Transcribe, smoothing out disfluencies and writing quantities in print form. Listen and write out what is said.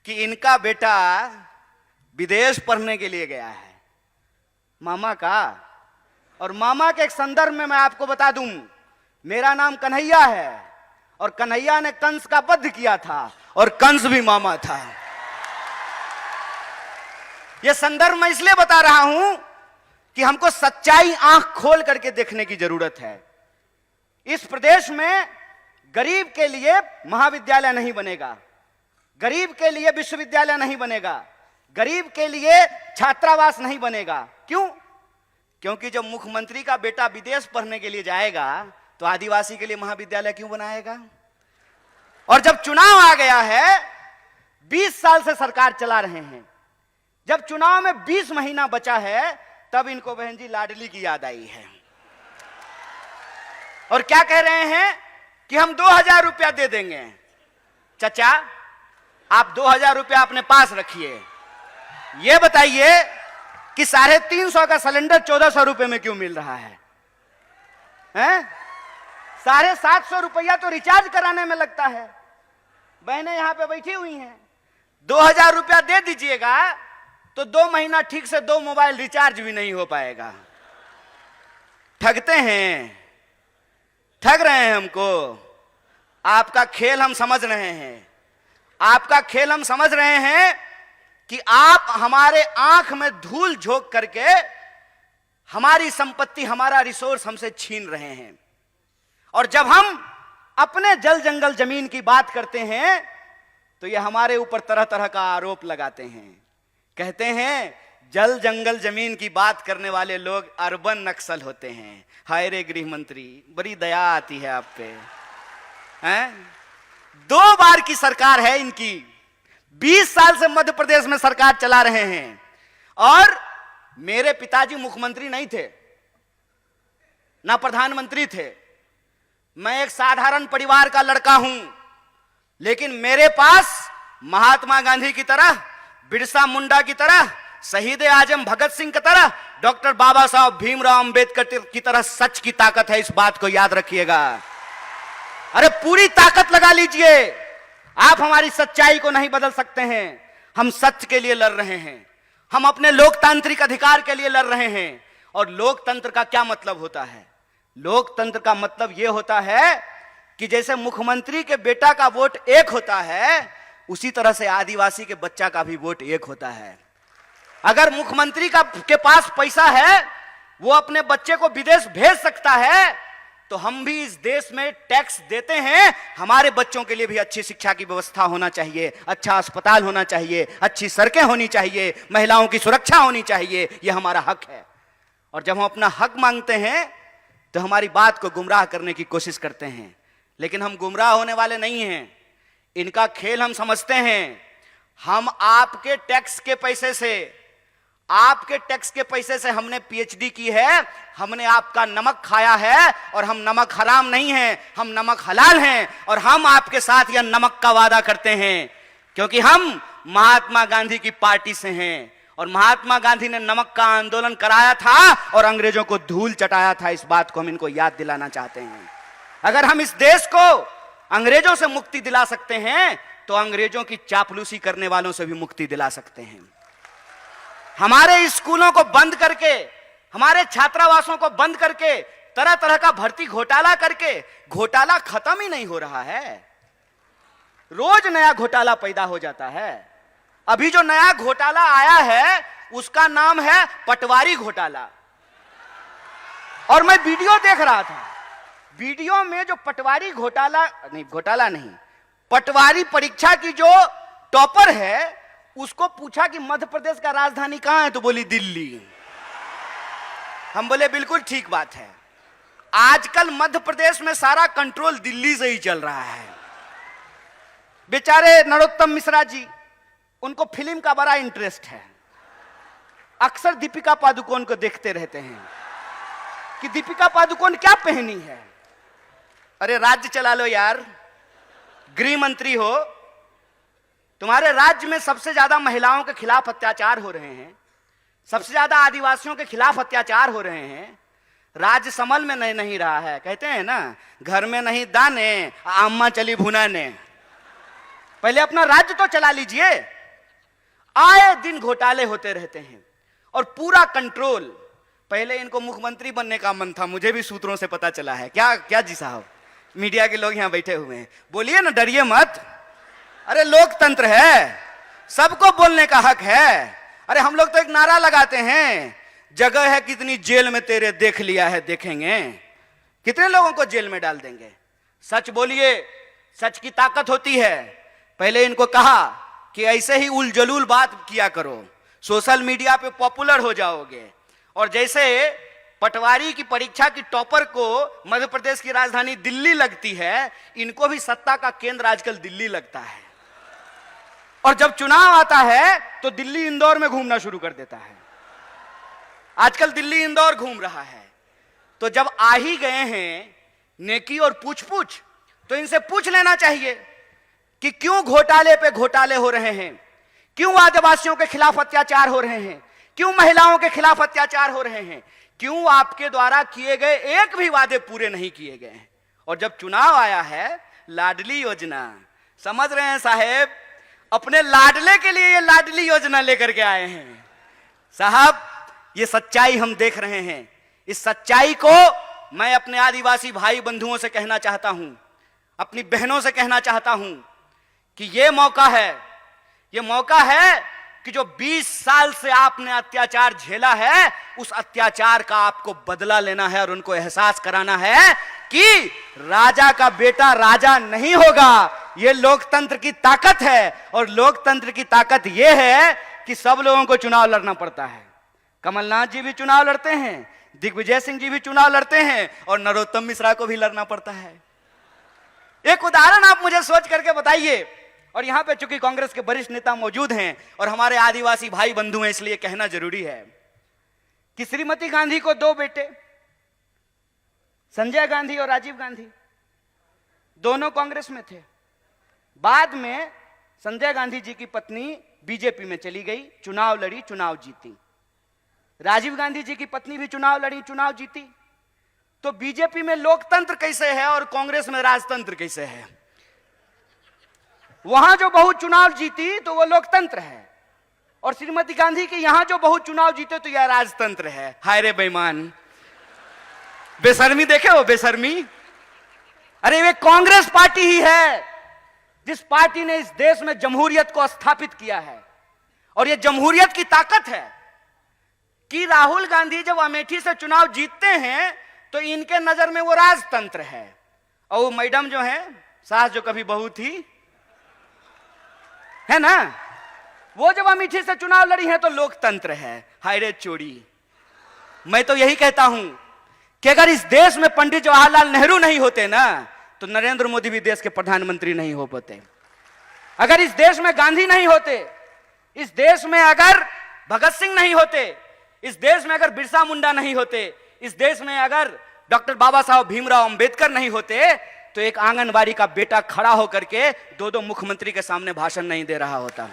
कि इनका बेटा विदेश पढ़ने के लिए गया है, मामा का। और मामा के एक संदर्भ में मैं आपको बता दूं, मेरा नाम कन्हैया है और कन्हैया ने कंस का वध किया था और कंस भी मामा था। यह संदर्भ मैं इसलिए बता रहा हूं कि हमको सच्चाई आंख खोल करके देखने की जरूरत है। इस प्रदेश में गरीब के लिए महाविद्यालय नहीं बनेगा, गरीब के लिए विश्वविद्यालय नहीं बनेगा, गरीब के लिए छात्रावास नहीं बनेगा। क्यों? क्योंकि जब मुख्यमंत्री का बेटा विदेश पढ़ने के लिए जाएगा तो आदिवासी के लिए महाविद्यालय क्यों बनाएगा? और जब चुनाव आ गया है, 20 साल से सरकार चला रहे हैं, जब चुनाव में 20 महीना बचा है, तब इनको बहन जी लाडली की याद आई है और क्या कह रहे हैं कि हम 2000 रुपया दे देंगे। चचा, आप 2000 रुपया अपने पास रखिए, यह बताइए कि 350 का सिलेंडर 1400 रुपए में क्यों मिल रहा है? 750 रुपया तो रिचार्ज कराने में लगता है। बहनें यहां पे बैठी हुई हैं, 2000 रुपया दे दीजिएगा तो 2 महीना ठीक से 2 मोबाइल रिचार्ज भी नहीं हो पाएगा। ठगते हैं, ठग रहे हैं हमको। आपका खेल हम समझ रहे हैं, आपका खेल हम समझ रहे हैं कि आप हमारे आंख में धूल झोंक करके हमारी संपत्ति, हमारा रिसोर्स हमसे छीन रहे हैं। और जब हम अपने जल जंगल जमीन की बात करते हैं तो ये हमारे ऊपर तरह तरह का आरोप लगाते हैं। कहते हैं जल जंगल जमीन की बात करने वाले लोग अर्बन नक्सल होते हैं। हाय रे गृह मंत्री, बड़ी दया आती है आप पे। हैं? 2 बार की सरकार है इनकी, 20 साल से मध्य प्रदेश में सरकार चला रहे हैं। और मेरे पिताजी मुख्यमंत्री नहीं थे, ना प्रधानमंत्री थे। मैं एक साधारण परिवार का लड़का हूं, लेकिन मेरे पास महात्मा गांधी की तरह, बिरसा मुंडा की तरह, शहीद आजम भगत सिंह की तरह, डॉक्टर बाबा साहब भीमराव अंबेडकर की तरह सच की ताकत है। इस बात को याद रखिएगा। अरे पूरी ताकत लगा लीजिए, आप हमारी सच्चाई को नहीं बदल सकते हैं। हम सच के लिए लड़ रहे हैं, हम अपने लोकतांत्रिक अधिकार के लिए लड़ रहे हैं। और लोकतंत्र का क्या मतलब होता है? लोकतंत्र का मतलब यह होता है कि जैसे मुख्यमंत्री के बेटा का वोट एक होता है, उसी तरह से आदिवासी के बच्चा का भी वोट एक होता है। अगर मुख्यमंत्री के पास पैसा है, वो अपने बच्चे को विदेश भेज सकता है, तो हम भी इस देश में टैक्स देते हैं। हमारे बच्चों के लिए भी अच्छी शिक्षा की व्यवस्था होना चाहिए, अच्छा अस्पताल होना चाहिए, अच्छी सड़कें होनी चाहिए, महिलाओं की सुरक्षा होनी चाहिए। यह हमारा हक है। और जब हम अपना हक मांगते हैं तो हमारी बात को गुमराह करने की कोशिश करते हैं, लेकिन हम गुमराह होने वाले नहीं हैं। इनका खेल हम समझते हैं। हम आपके टैक्स के पैसे से, आपके टैक्स के पैसे से हमने पीएचडी की है, हमने आपका नमक खाया है। और हम नमक हराम नहीं हैं, हम नमक हलाल हैं। और हम आपके साथ यह नमक का वादा करते हैं क्योंकि हम महात्मा गांधी की पार्टी से हैं। और महात्मा गांधी ने नमक का आंदोलन कराया था और अंग्रेजों को धूल चटाया था। इस बात को हम इनको याद दिलाना चाहते हैं। अगर हम इस देश को अंग्रेजों से मुक्ति दिला सकते हैं तो अंग्रेजों की चापलूसी करने वालों से भी मुक्ति दिला सकते हैं। हमारे स्कूलों को बंद करके, हमारे छात्रावासों को बंद करके, तरह तरह का भर्ती घोटाला करके, घोटाला खत्म ही नहीं हो रहा है। रोज नया घोटाला पैदा हो जाता है। अभी जो नया घोटाला आया है उसका नाम है पटवारी घोटाला। और मैं वीडियो देख रहा था, वीडियो में जो पटवारी घोटाला नहीं, पटवारी परीक्षा की जो टॉपर है, उसको पूछा कि मध्य प्रदेश का राजधानी कहां है, तो बोली दिल्ली। हम बोले बिल्कुल ठीक बात है। आजकल मध्य प्रदेश में सारा कंट्रोल दिल्ली से ही चल रहा है। बेचारे नरोत्तम मिश्रा जी, उनको फिल्म का बड़ा इंटरेस्ट है। अक्सर दीपिका पादुकोण को देखते रहते हैं कि दीपिका पादुकोण क्या पहनी है। अरे राज्य चला लो यार, गृह मंत्री हो, तुम्हारे राज्य में सबसे ज्यादा महिलाओं के खिलाफ अत्याचार हो रहे हैं, सबसे ज्यादा आदिवासियों के खिलाफ अत्याचार हो रहे हैं। राज्य समल में नहीं रहा है। कहते हैं ना, घर में नहीं दाने, अम्मा चली भुनाने। पहले अपना राज्य तो चला लीजिए। आए दिन घोटाले होते रहते हैं और पूरा कंट्रोल। पहले इनको मुख्यमंत्री बनने का मन था, मुझे भी सूत्रों से पता चला है। क्या क्या जी साहब, मीडिया के लोग यहां बैठे हुए हैं, बोलिए ना, डरिए मत। अरे लोकतंत्र है, सबको बोलने का हक है। अरे हम लोग तो एक नारा लगाते हैं, जगह है कितनी जेल में तेरे, देख लिया है देखेंगे। कितने लोगों को जेल में डाल देंगे। सच बोलिए, सच की ताकत होती है। पहले इनको कहा कि ऐसे ही उलझुल बात किया करो, सोशल मीडिया पे पॉपुलर हो जाओगे। और जैसे पटवारी की परीक्षा की टॉपर को मध्य प्रदेश की राजधानी दिल्ली लगती है, इनको भी सत्ता का केंद्र आजकल दिल्ली लगता है। और जब चुनाव आता है तो दिल्ली इंदौर में घूमना शुरू कर देता है। आजकल दिल्ली इंदौर घूम रहा है। तो जब आ ही गए हैं नेकी और पूछ पूछ, तो इनसे पूछ लेना चाहिए कि क्यों घोटाले पे घोटाले हो रहे हैं, क्यों आदिवासियों के खिलाफ अत्याचार हो रहे हैं, क्यों महिलाओं के खिलाफ अत्याचार हो रहे हैं, क्यों आपके द्वारा किए गए एक भी वादे पूरे नहीं किए गए हैं। और जब चुनाव आया है, लाडली योजना, समझ रहे हैं साहेब, अपने लाडले के लिए ये लाडली योजना लेकर के आए हैं। साहब, ये सच्चाई हम देख रहे हैं। इस सच्चाई को मैं अपने आदिवासी भाई बंधुओं से कहना चाहता हूं, अपनी बहनों से कहना चाहता हूं कि ये मौका है कि जो 20 साल से आपने अत्याचार झेला है, उस अत्याचार का आपको बदला लेना है और उनको एहसास कराना है कि राजा का बेटा राजा नहीं होगा। यह लोकतंत्र की ताकत है। और लोकतंत्र की ताकत यह है कि सब लोगों को चुनाव लड़ना पड़ता है। कमलनाथ जी भी चुनाव लड़ते हैं, दिग्विजय सिंह जी भी चुनाव लड़ते हैं, और नरोत्तम मिश्रा को भी लड़ना पड़ता है। एक उदाहरण आप मुझे सोच करके बताइए। और यहां पे चूंकि कांग्रेस के वरिष्ठ नेता मौजूद हैं और हमारे आदिवासी भाई बंधु हैं, इसलिए कहना जरूरी है कि श्रीमती गांधी को 2 बेटे, संजय गांधी और राजीव गांधी, दोनों कांग्रेस में थे। बाद में संजय गांधी जी की पत्नी बीजेपी में चली गई, चुनाव लड़ी, चुनाव जीती। राजीव गांधी जी की पत्नी भी चुनाव लड़ी, चुनाव जीती। तो बीजेपी में लोकतंत्र कैसे है और कांग्रेस में राजतंत्र कैसे है? वहां जो बहुत चुनाव जीती तो वो लोकतंत्र है, और श्रीमती गांधी के यहां जो बहुत चुनाव जीते तो यह राजतंत्र है। हाय रे बेईमान, बेशर्मी देखे हो, बेशर्मी। अरे वे कांग्रेस पार्टी ही है जिस पार्टी ने इस देश में जमहूरियत को स्थापित किया है। और यह जमहूरियत की ताकत है कि राहुल गांधी जब अमेठी से चुनाव जीतते हैं तो इनके नजर में वो राजतंत्र है, और वो मैडम जो है, सास जो कभी बहू थी, है ना, वो जब अमेठी से चुनाव लड़ी है तो लोकतंत्र है। हाय रे चोरी। मैं तो यही कहता हूं कि अगर इस देश में पंडित जवाहरलाल नेहरू नहीं होते ना, तो नरेंद्र मोदी भी देश के प्रधानमंत्री नहीं हो पाते। अगर इस देश में गांधी नहीं होते, इस देश में अगर भगत सिंह नहीं होते, इस देश में अगर बिरसा मुंडा नहीं होते, इस देश में अगर डॉक्टर बाबा साहब भीमराव अंबेडकर नहीं होते, तो एक आंगनबाड़ी का बेटा खड़ा होकर के 2 मुख्यमंत्री के सामने भाषण नहीं दे रहा होता।